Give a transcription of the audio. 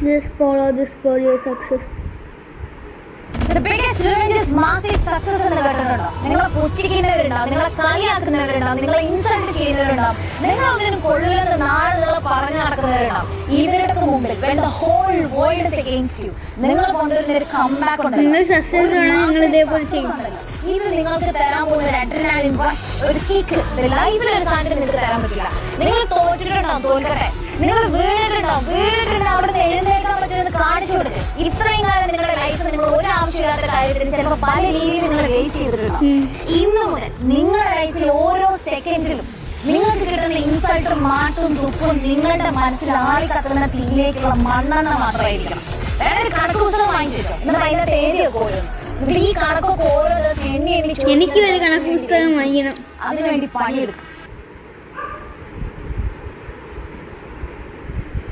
Just follow this for your success. The biggest revenge is massive success എന്ന് കേട്ടിട്ടുണ്ടോ? നിങ്ങളെ പുച്ഛിക്കുന്നവരുണ്ടാവും, നിങ്ങളെ കളിയാക്കുന്നവരുണ്ടാവും, നിങ്ങളെ ഇൻസൾട്ട് ചെയ്യുന്നവരുണ്ടാവും, നിങ്ങളൊന്നിനും കൊള്ളില്ലെന്ന് നാളുകൾ പറഞ്ഞു നടക്കുന്നവരുണ്ടാവും. ഇവരുടെ മുമ്പിൽ when the whole world is against you, നിങ്ങൾ കൊണ്ടുവരുന്ന ഒരു കംബാക്ക് ഉണ്ട്. നിങ്ങൾ സക്സസ് ആണ്, നിങ്ങൾ ഇതേപോലെ ചെയ്യും. ഇത് നിങ്ങൾക്ക് തരാൻ പോകുന്ന ഒരു അഡ്രിനാലിൻ റഷ്, ഒരു കിക്ക് ലൈഫിൽ ഒരു സാധനം നിങ്ങൾക്ക് തരാൻ പറ്റില്ല. നിങ്ങൾ തോറ്റിട്ടുണ്ടാവും, തോൽക്കട്ടെ. നിങ്ങൾ വീണിട്ടുണ്ടാവും, അവിടെ നിന്ന് എഴുന്നേൽക്കാൻ പറ്റുന്നത് കാണിച്ചു കൊടുക്കുക. ഇത്രയും കാലം നിങ്ങളുടെ ലൈഫിൽ നിങ്ങൾ ഒരു ആവശ്യമില്ലാത്ത കാര്യത്തിന് ചിലപ്പോൾ പല രീതിയിൽ നിങ്ങൾ വേസ്റ്റ് ചെയ്തിട്ടുണ്ടാവും. ഇന്ന് മുതൽ നിങ്ങളുടെ ലൈഫിൽ ഓരോ സെക്കൻഡിലും നിങ്ങൾക്ക് കിട്ടുന്ന ഇൻസൾട്ടും മാറ്റും തുപ്പും നിങ്ങളുടെ മനസ്സിൽ ആളി കത്തുന്ന തീയിലേക്കുള്ള മണ്ണെണ്ണ മാത്രമായിരിക്കണം. വേറെ കണക്ക് പുസ്തകം വാങ്ങിച്ചിട്ടോ, എന്നിട്ട് അതിനകത്ത് എഴുതിയൊക്കെ ഓരോന്ന്. ഈ കണക്കൊക്കെ ഓരോ ദിവസം എനിക്ക് ഒരു കണക്ക് പുസ്തകം വാങ്ങിക്കണം. അതിനുവേണ്ടി പണിയെടുക്കും.